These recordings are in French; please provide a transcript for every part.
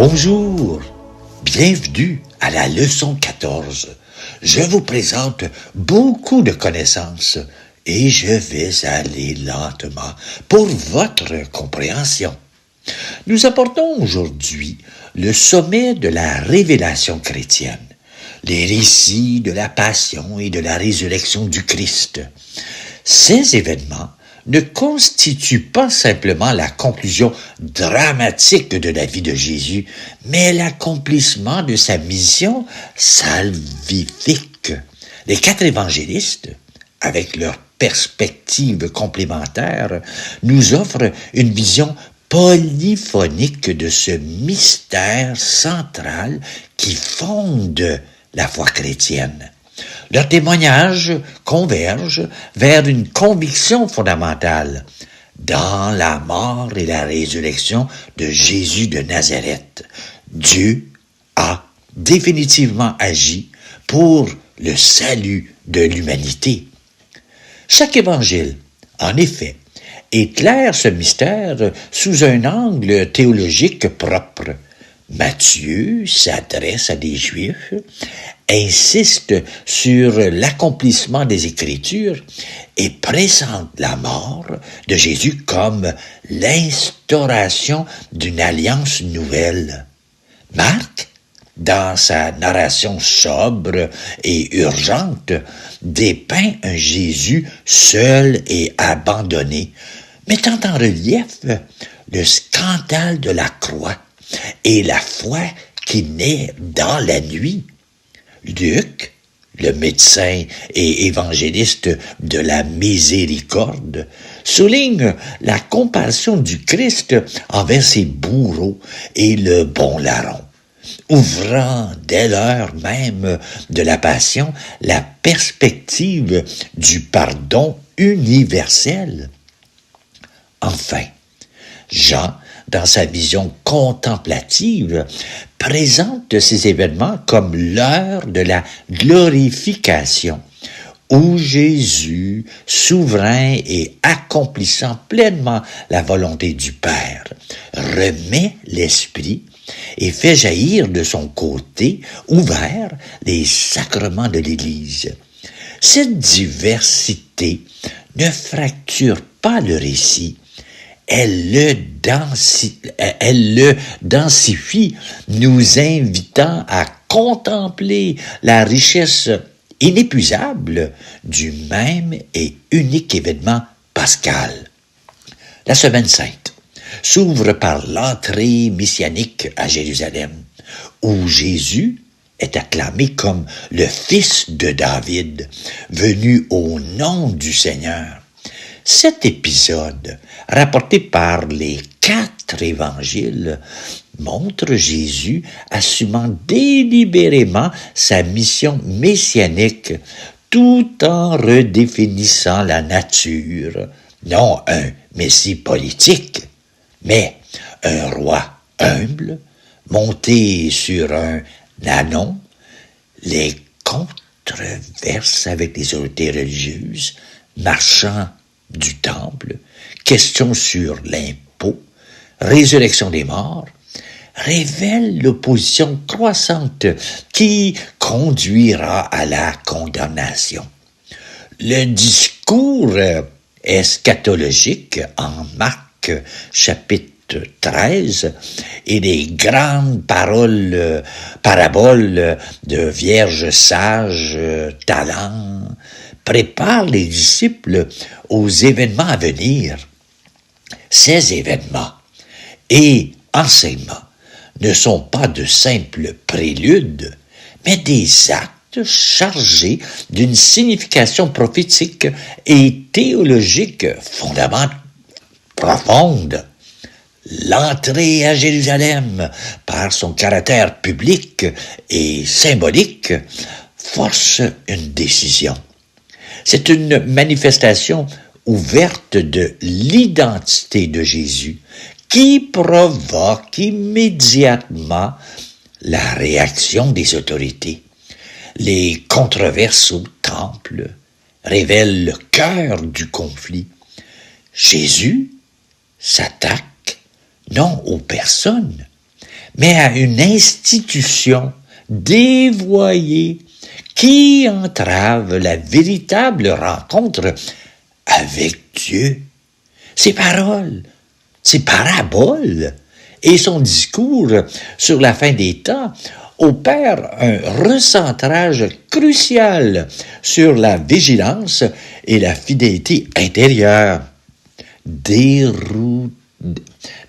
Bonjour, bienvenue à la leçon 14. Je vous présente beaucoup de connaissances et je vais aller lentement pour votre compréhension. Nous abordons aujourd'hui le sommet de la révélation chrétienne, les récits de la passion et de la résurrection du Christ. Ces événements ne constitue pas simplement la conclusion dramatique de la vie de Jésus, mais l'accomplissement de sa mission salvifique. Les 4 évangélistes, avec leurs perspectives complémentaires, nous offrent une vision polyphonique de ce mystère central qui fonde la foi chrétienne. Leurs témoignages convergent vers une conviction fondamentale dans la mort et la résurrection de Jésus de Nazareth. Dieu a définitivement agi pour le salut de l'humanité. Chaque évangile, en effet, éclaire ce mystère sous un angle théologique propre. Matthieu s'adresse à des Juifs, insiste sur l'accomplissement des Écritures et présente la mort de Jésus comme l'instauration d'une alliance nouvelle. Marc, dans sa narration sobre et urgente, dépeint un Jésus seul et abandonné, mettant en relief le scandale de la croix et la foi qui naît dans la nuit. Luc, le médecin et évangéliste de la miséricorde, souligne la compassion du Christ envers ses bourreaux et le bon larron, ouvrant dès l'heure même de la passion la perspective du pardon universel. Enfin, Jean, dans sa vision contemplative, présente ces événements comme l'heure de la glorification, où Jésus, souverain et accomplissant pleinement la volonté du Père, remet l'Esprit et fait jaillir de son côté ouvert les sacrements de l'Église. Cette diversité ne fracture pas le récit, elle le densifie, nous invitant à contempler la richesse inépuisable du même et unique événement pascal. La Semaine sainte s'ouvre par l'entrée messianique à Jérusalem, où Jésus est acclamé comme le Fils de David, venu au nom du Seigneur. Cet épisode, rapporté par les 4 évangiles, montre Jésus assumant délibérément sa mission messianique tout en redéfinissant la nature, non un messie politique, mais un roi humble, monté sur un ânon, les controverses avec les autorités religieuses, marchand du temple, questions sur l'impôt, résurrection des morts, révèle l'opposition croissante qui conduira à la condamnation. Le discours eschatologique en Marc chapitre 13 et les grandes paraboles de vierges sages, talents, prépare les disciples aux événements à venir. Ces événements et enseignements ne sont pas de simples préludes, mais des actes chargés d'une signification prophétique et théologique profonde. L'entrée à Jérusalem, par son caractère public et symbolique, force une décision. C'est une manifestation ouverte de l'identité de Jésus qui provoque immédiatement la réaction des autorités. Les controverses au temple révèlent le cœur du conflit. Jésus s'attaque non aux personnes, mais à une institution dévoyée qui entrave la véritable rencontre avec Dieu. Ses paroles, ses paraboles et son discours sur la fin des temps opèrent un recentrage crucial sur la vigilance et la fidélité intérieure,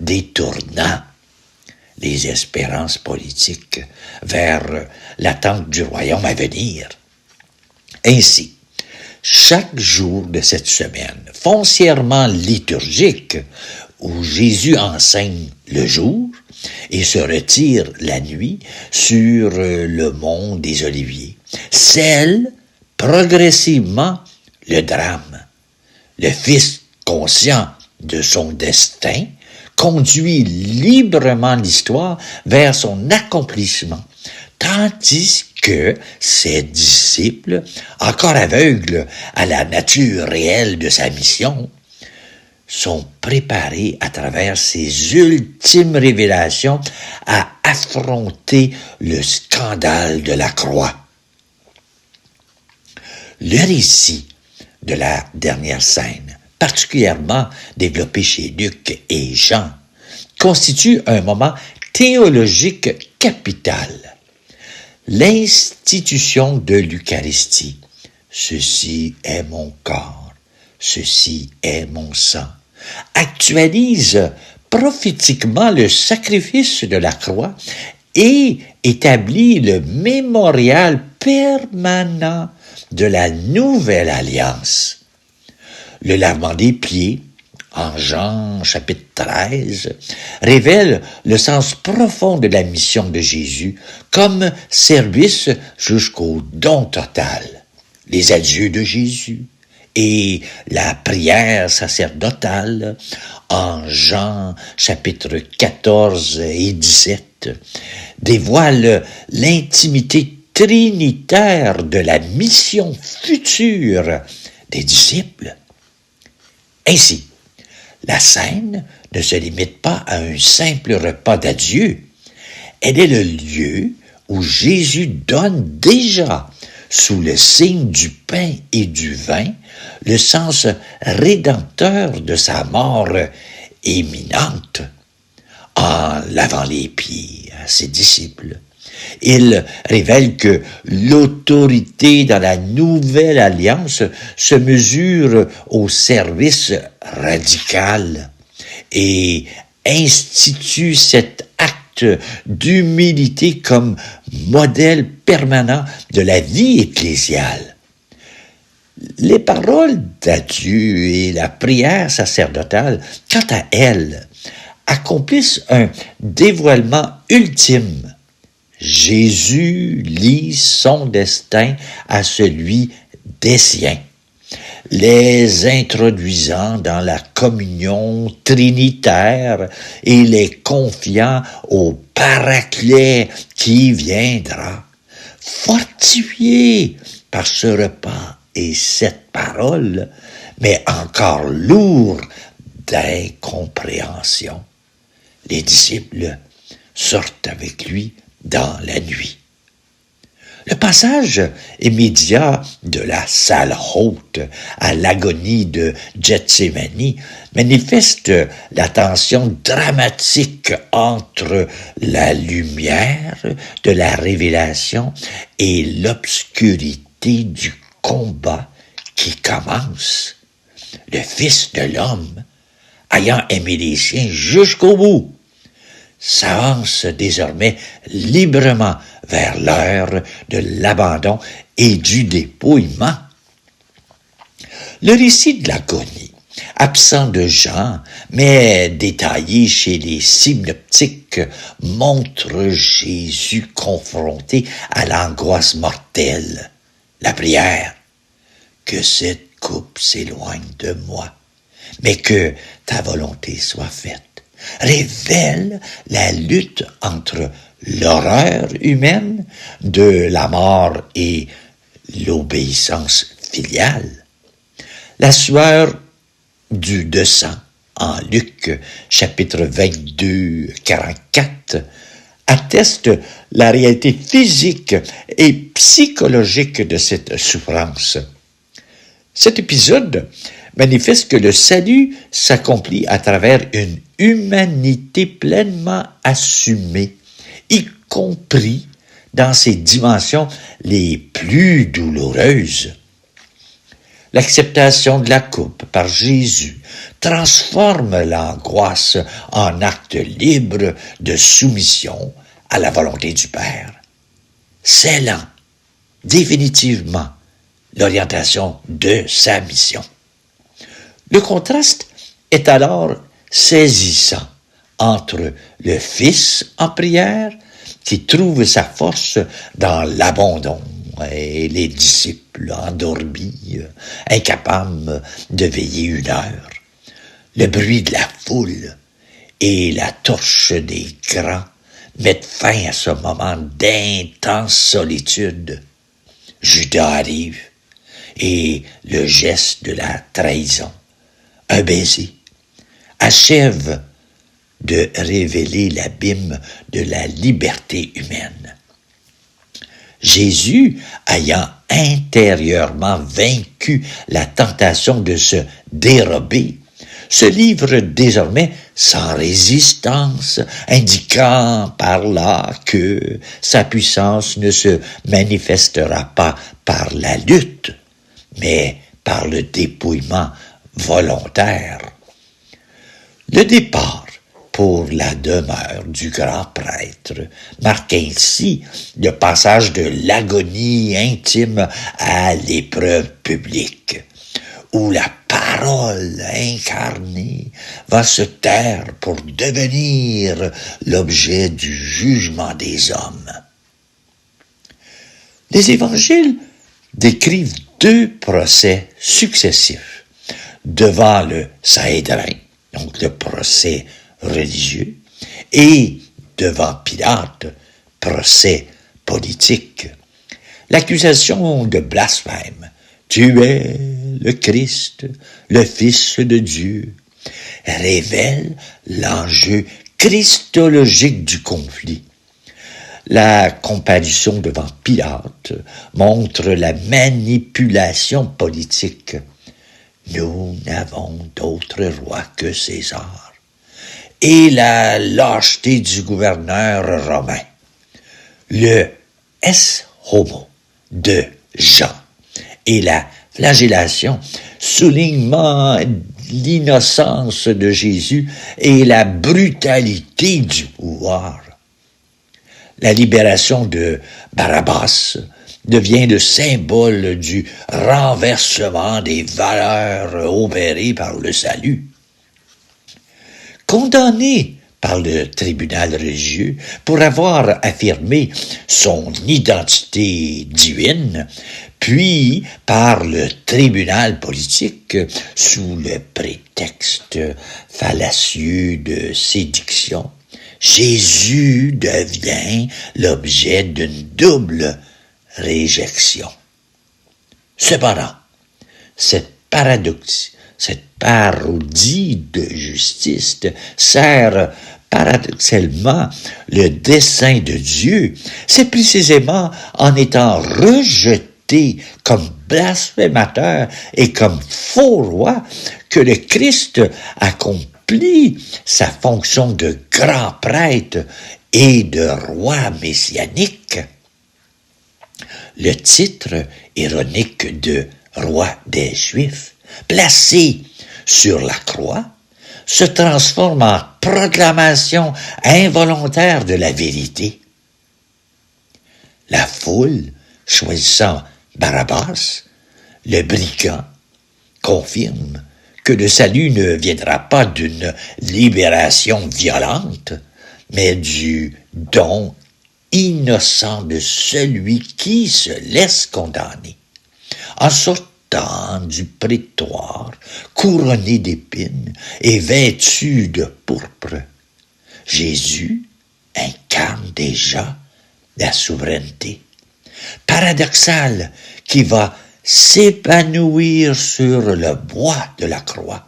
détournant les espérances politiques vers l'attente du royaume à venir. Ainsi, chaque jour de cette semaine foncièrement liturgique, où Jésus enseigne le jour et se retire la nuit sur le mont des Oliviers, scelle progressivement le drame. Le Fils, conscient de son destin, conduit librement l'histoire vers son accomplissement, tandis que ses disciples, encore aveugles à la nature réelle de sa mission, sont préparés à travers ses ultimes révélations à affronter le scandale de la croix. Le récit de la dernière scène, particulièrement développé chez Luc et Jean, constitue un moment théologique capital. L'institution de l'Eucharistie, ceci est mon corps, ceci est mon sang, actualise prophétiquement le sacrifice de la croix et établit le mémorial permanent de la nouvelle alliance. Le lavement des pieds, en Jean chapitre 13, révèle le sens profond de la mission de Jésus comme service jusqu'au don total. Les adieux de Jésus et la prière sacerdotale en Jean chapitre 14 et 17 dévoilent l'intimité trinitaire de la mission future des disciples. Ainsi, la scène ne se limite pas à un simple repas d'adieu. Elle est le lieu où Jésus donne déjà, sous le signe du pain et du vin, le sens rédempteur de sa mort imminente. En lavant les pieds à ses disciples, il révèle que l'autorité dans la nouvelle alliance se mesure au service radical et institue cet acte d'humilité comme modèle permanent de la vie ecclésiale. Les paroles d'adieu et la prière sacerdotale, quant à elles, accomplissent un dévoilement ultime. Jésus lie son destin à celui des siens, les introduisant dans la communion trinitaire et les confiant au Paraclet qui viendra, fortifié par ce repas et cette parole, mais encore lourd d'incompréhension. Les disciples sortent avec lui dans la nuit. Le passage immédiat de la salle haute à l'agonie de Gethsémani manifeste la tension dramatique entre la lumière de la révélation et l'obscurité du combat qui commence. Le Fils de l'homme, ayant aimé les siens jusqu'au bout, s'avance désormais librement vers l'heure de l'abandon et du dépouillement. Le récit de l'agonie, absent de Jean, mais détaillé chez les synoptiques, montre Jésus confronté à l'angoisse mortelle, la prière. Que cette coupe s'éloigne de moi, mais que ta volonté soit faite, révèle la lutte entre l'horreur humaine de la mort et l'obéissance filiale. La sueur de sang, en Luc chapitre 22, 44, atteste la réalité physique et psychologique de cette souffrance. Cet épisode manifeste que le salut s'accomplit à travers une humanité pleinement assumée, y compris dans ses dimensions les plus douloureuses. L'acceptation de la coupe par Jésus transforme l'angoisse en acte libre de soumission à la volonté du Père, scellant définitivement l'orientation de sa mission. Le contraste est alors saisissant entre le Fils en prière, qui trouve sa force dans l'abandon, et les disciples endormis, incapables de veiller 1 heure. Le bruit de la foule et la torche des grands mettent fin à ce moment d'intense solitude. Judas arrive et le geste de la trahison, un baiser, achève de révéler l'abîme de la liberté humaine. Jésus, ayant intérieurement vaincu la tentation de se dérober, se livre désormais sans résistance, indiquant par là que sa puissance ne se manifestera pas par la lutte, mais par le dépouillement volontaire. Le départ pour la demeure du grand prêtre marque ainsi le passage de l'agonie intime à l'épreuve publique, où la parole incarnée va se taire pour devenir l'objet du jugement des hommes. Les évangiles décrivent 2 procès successifs devant le Sanhédrin, donc le procès religieux, et devant Pilate, procès politique. L'accusation de blasphème, « Tu es le Christ, le Fils de Dieu », révèle l'enjeu christologique du conflit. La comparution devant Pilate montre la manipulation politique. Nous n'avons d'autre roi que César. Et la lâcheté du gouverneur romain. Le es homo de Jean et la flagellation soulignent l'innocence de Jésus et la brutalité du pouvoir. La libération de Barabbas devient le symbole du renversement des valeurs opérées par le salut. Condamné par le tribunal religieux pour avoir affirmé son identité divine, puis par le tribunal politique sous le prétexte fallacieux de séduction, Jésus devient l'objet d'une double réjection. Cependant, cette parodie de justice sert paradoxalement le dessein de Dieu. C'est précisément en étant rejeté comme blasphémateur et comme faux roi que le Christ accomplit sa fonction de grand prêtre et de roi messianique. Le titre ironique de roi des Juifs, placé sur la croix, se transforme en proclamation involontaire de la vérité. La foule, choisissant Barabbas, le brigand, confirme que le salut ne viendra pas d'une libération violente, mais du don innocent de celui qui se laisse condamner. En sortant du prétoire, couronné d'épines et vêtu de pourpre, Jésus incarne déjà la souveraineté paradoxale qui va s'épanouir sur le bois de la croix,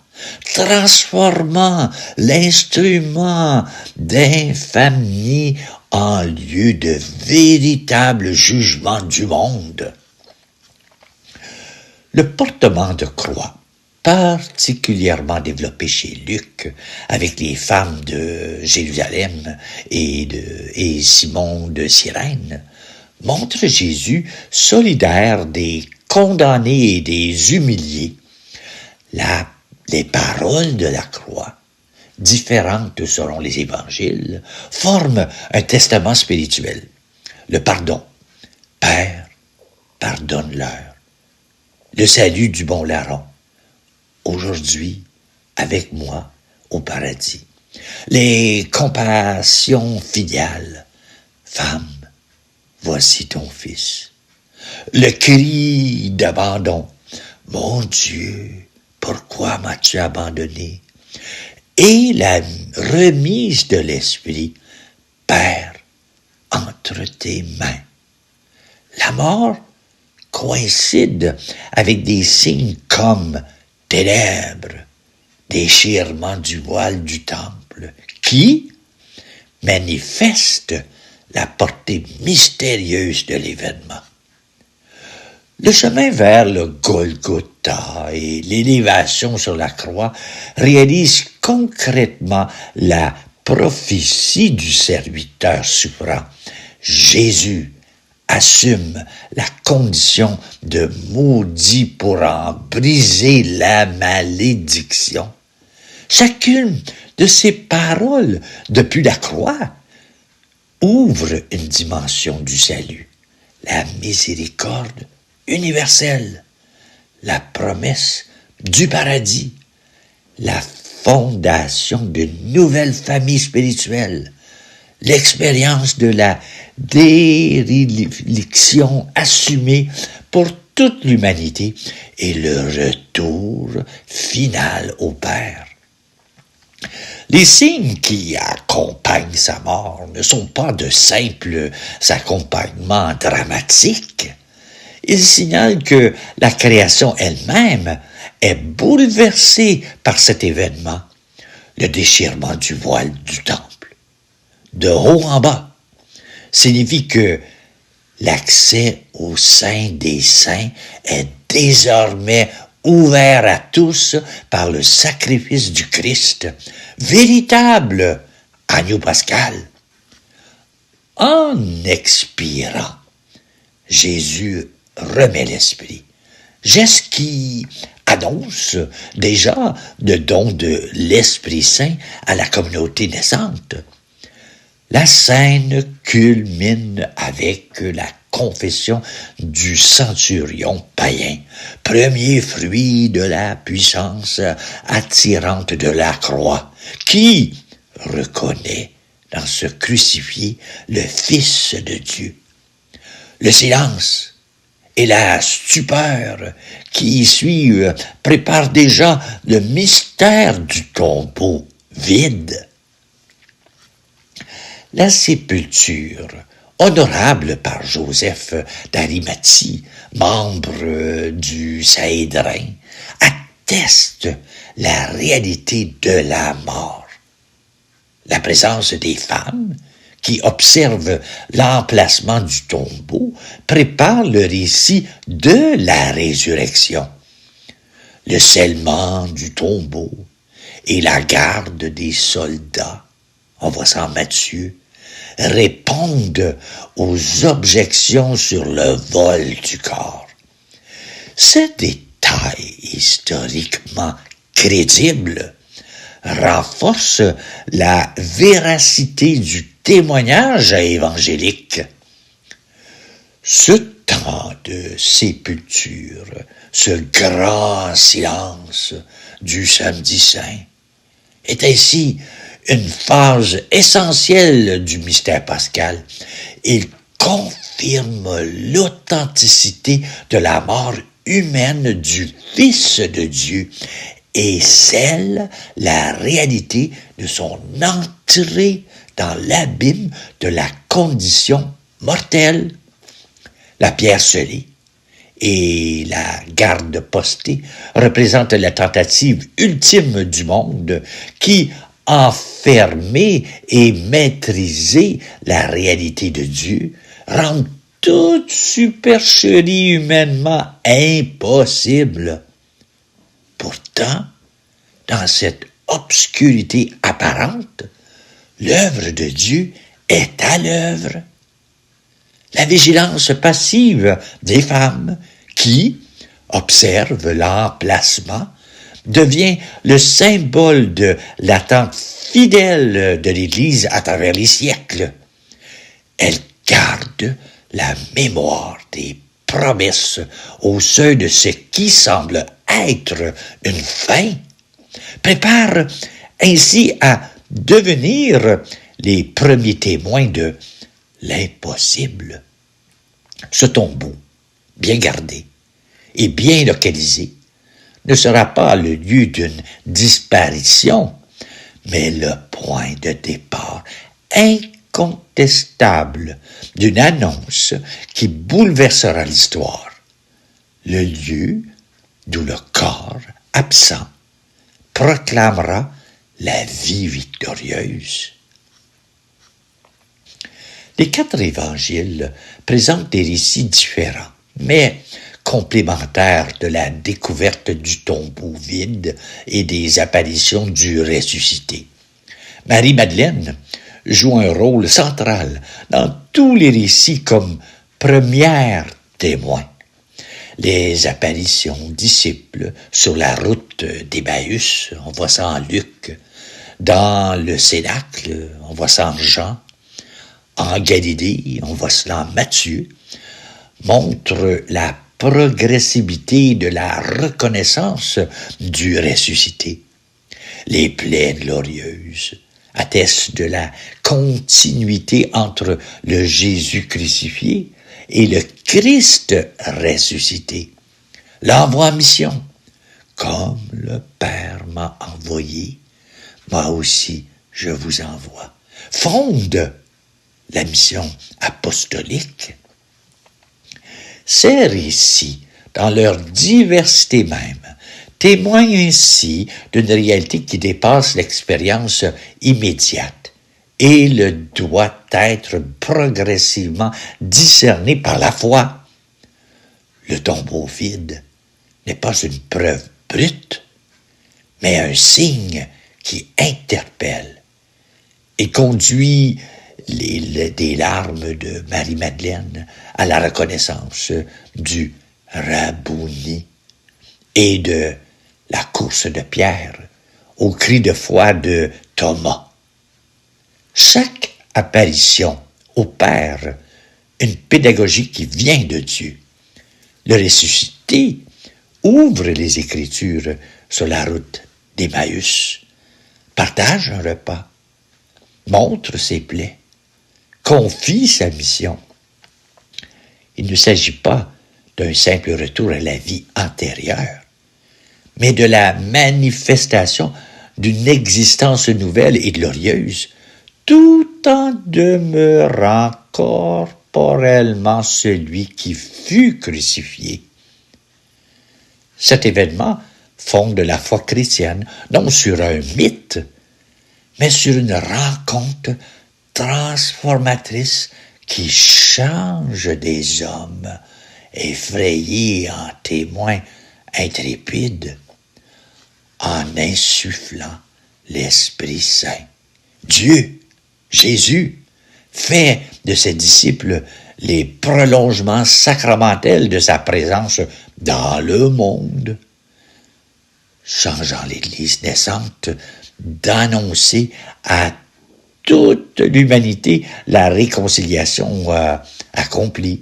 transformant l'instrument d'infamie en lieu de véritable jugement du monde. Le portement de croix, particulièrement développé chez Luc, avec les femmes de Jérusalem et Simon de Cyrène, montre Jésus solidaire des condamnés et des humiliés. Les paroles de la croix, différentes selon les évangiles, forment un testament spirituel. Le pardon. Père, pardonne-leur. Le salut du bon larron. Aujourd'hui, avec moi, au paradis. Les compassions filiales. Femme, voici ton fils. Le cri d'abandon. Mon Dieu, pourquoi m'as-tu abandonné? Et la remise de l'esprit. Père, entre tes mains. La mort coïncide avec des signes comme ténèbres, déchirement du voile du temple, qui manifestent la portée mystérieuse de l'événement. Le chemin vers le Golgotha et l'élévation sur la croix réalisent concrètement la prophétie du serviteur suprême. Jésus assume la condition de maudit pour en briser la malédiction. Chacune de ces paroles depuis la croix ouvre une dimension du salut, la miséricorde universelle, la promesse du paradis, la fondation d'une nouvelle famille spirituelle, l'expérience de la déréliction assumée pour toute l'humanité et le retour final au Père. Les signes qui accompagnent sa mort ne sont pas de simples accompagnements dramatiques. Ils signalent que la création elle-même est bouleversée par cet événement, le déchirement du voile du temple. De haut en bas, signifie que l'accès au sein des saints est désormais ouvert à tous par le sacrifice du Christ, véritable agneau pascal. En expirant, Jésus remet l'esprit, geste qui annonce déjà le don de l'Esprit Saint à la communauté naissante. La scène culmine avec la confession du centurion païen, premier fruit de la puissance attirante de la croix, qui reconnaît dans ce crucifié le Fils de Dieu. Le silence et la stupeur qui y suivent préparent déjà le mystère du tombeau vide. La sépulture, honorable par Joseph d'Arimathie, membre du Sanhédrin, atteste la réalité de la mort. La présence des femmes qui observent l'emplacement du tombeau prépare le récit de la résurrection. Le scellement du tombeau et la garde des soldats, on voit ça en Matthieu, répondent aux objections sur le vol du corps. Ce détail historiquement crédible renforce la véracité du témoignage évangélique. Ce temps de sépulture, ce grand silence du samedi saint, est ainsi une phase essentielle du mystère pascal. Il confirme l'authenticité de la mort humaine du Fils de Dieu et scelle la réalité de son entrée dans l'abîme de la condition mortelle. La pierre scellée et la garde postée représentent la tentative ultime du monde qui enfermer et maîtriser la réalité de Dieu, rendre toute supercherie humainement impossible. Pourtant, dans cette obscurité apparente, l'œuvre de Dieu est à l'œuvre. La vigilance passive des femmes qui observent l'emplacement devient le symbole de l'attente fidèle de l'Église à travers les siècles. Elle garde la mémoire des promesses au sein de ce qui semble être une fin, prépare ainsi à devenir les premiers témoins de l'impossible. Ce tombeau, bien gardé et bien localisé, ne sera pas le lieu d'une disparition, mais le point de départ incontestable d'une annonce qui bouleversera l'histoire. Le lieu d'où le corps absent proclamera la vie victorieuse. Les 4 évangiles présentent des récits différents, mais complémentaires de la découverte du tombeau vide et des apparitions du ressuscité. Marie-Madeleine joue un rôle central dans tous les récits comme première témoin. Les apparitions disciples sur la route d'Emmaüs, on voit ça en Luc. Dans le Cénacle, on voit ça en Jean. En Galilée, on voit cela en Matthieu, montrent la progressivité de la reconnaissance du ressuscité. Les plaies glorieuses attestent de la continuité entre le Jésus crucifié et le Christ ressuscité. L'envoi en mission, comme le Père m'a envoyé, moi aussi je vous envoie, fonde la mission apostolique. Ces récits, dans leur diversité même, témoignent ainsi d'une réalité qui dépasse l'expérience immédiate et le doit être progressivement discerné par la foi. Le tombeau vide n'est pas une preuve brute, mais un signe qui interpelle et conduit des larmes de Marie-Madeleine à la reconnaissance du Rabouni et de la course de Pierre au cri de foi de Thomas. Chaque apparition opère une pédagogie qui vient de Dieu. Le ressuscité ouvre les Écritures sur la route d'Emmaüs, partage un repas, montre ses plaies, confie sa mission. Il ne s'agit pas d'un simple retour à la vie antérieure, mais de la manifestation d'une existence nouvelle et glorieuse, tout en demeurant corporellement celui qui fut crucifié. Cet événement fonde la foi chrétienne non sur un mythe, mais sur une rencontre transformatrice qui change des hommes effrayés en témoins intrépides en insufflant l'Esprit Saint. Dieu, Jésus, fait de ses disciples les prolongements sacramentels de sa présence dans le monde, changeant l'Église naissante d'annoncer à toute l'humanité la réconciliation accomplie.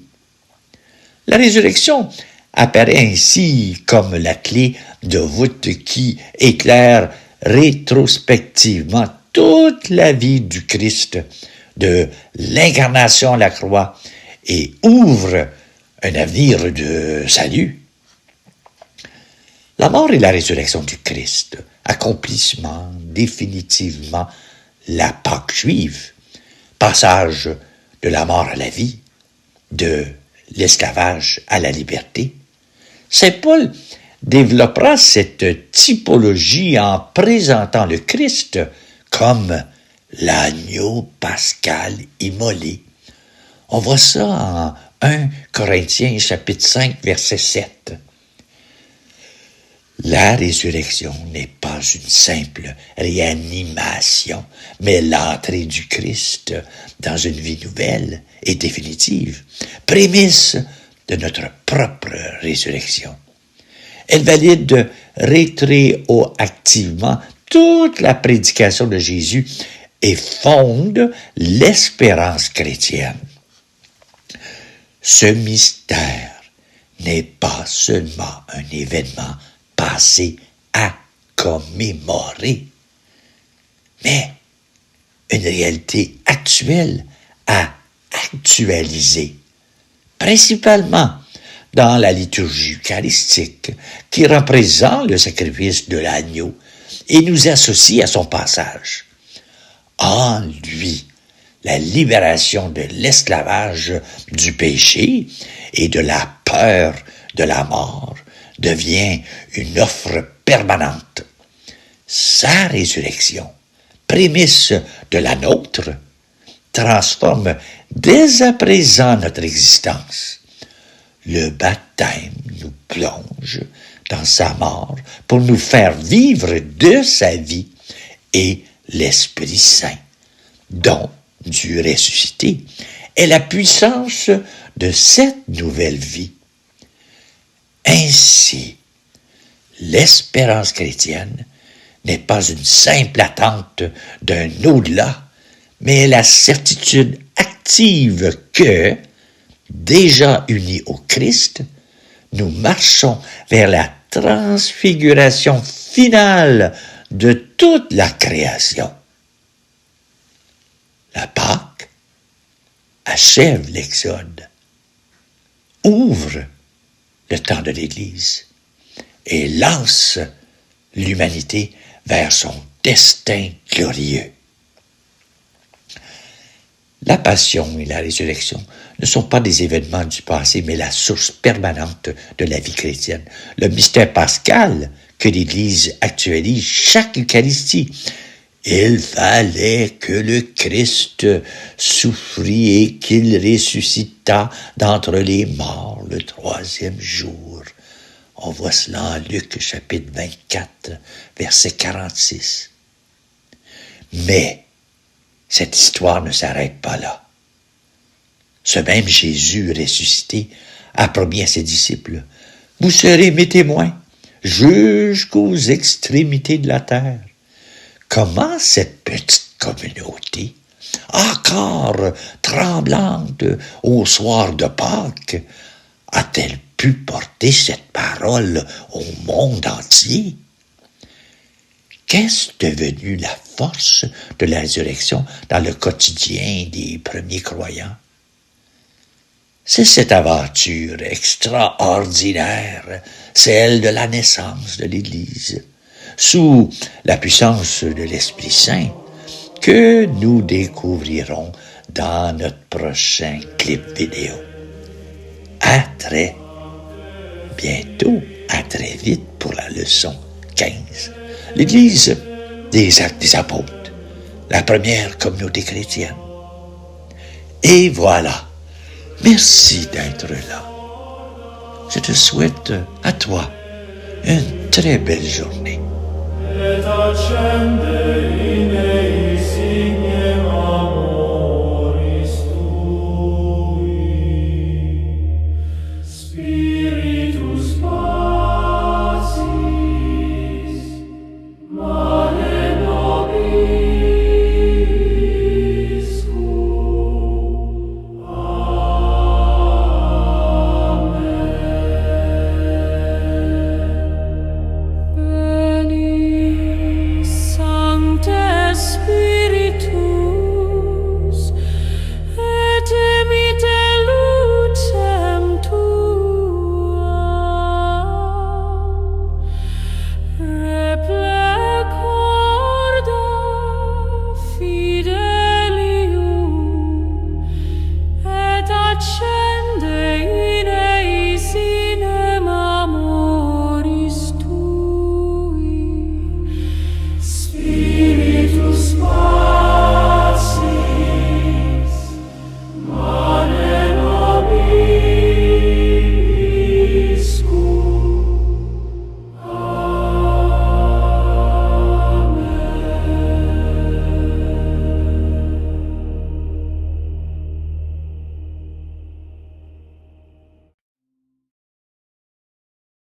La résurrection apparaît ainsi comme la clé de voûte qui éclaire rétrospectivement toute la vie du Christ, de l'incarnation à la croix, et ouvre un avenir de salut. La mort et la résurrection du Christ, accomplissement définitivement la Pâque juive, passage de la mort à la vie, de l'esclavage à la liberté. Saint Paul développera cette typologie en présentant le Christ comme l'agneau pascal immolé. On voit ça en 1 Corinthiens chapitre 5 verset 7. La résurrection n'est pas une simple réanimation, mais l'entrée du Christ dans une vie nouvelle et définitive, prémisse de notre propre résurrection. Elle valide rétroactivement toute la prédication de Jésus et fonde l'espérance chrétienne. Ce mystère n'est pas seulement un événement passé à commémorer, mais une réalité actuelle à actualiser, principalement dans la liturgie eucharistique qui représente le sacrifice de l'agneau et nous associe à son passage. En lui, la libération de l'esclavage du péché et de la peur de la mort devient une offre permanente. Sa résurrection, prémisse de la nôtre, transforme dès à présent notre existence. Le baptême nous plonge dans sa mort pour nous faire vivre de sa vie et l'Esprit Saint, dont Dieu ressuscité est la puissance de cette nouvelle vie. Ainsi, l'espérance chrétienne n'est pas une simple attente d'un au-delà, mais la certitude active que, déjà unis au Christ, nous marchons vers la transfiguration finale de toute la création. La Pâque achève l'Exode, ouvre le temps de l'Église et lance l'humanité vers son destin glorieux. La passion et la résurrection ne sont pas des événements du passé, mais la source permanente de la vie chrétienne. Le mystère pascal que l'Église actualise chaque Eucharistie. Il fallait que le Christ souffrit et qu'il ressuscita d'entre les morts le 3e jour. On voit cela en Luc chapitre 24, verset 46. Mais cette histoire ne s'arrête pas là. Ce même Jésus ressuscité a promis à ses disciples, « Vous serez mes témoins jusqu'aux extrémités de la terre. » Comment cette petite communauté, encore tremblante au soir de Pâques, a-t-elle pu porter cette parole au monde entier? Qu'est-ce devenu la force de la résurrection dans le quotidien des premiers croyants? C'est cette aventure extraordinaire, celle de la naissance de l'Église, sous la puissance de l'Esprit Saint, que nous découvrirons dans notre prochain clip vidéo. À très bientôt, à très vite pour la leçon 15. L'Église des Actes des Apôtres, la première communauté chrétienne. Et voilà, merci d'être là. Je te souhaite à toi une très belle journée. Et accende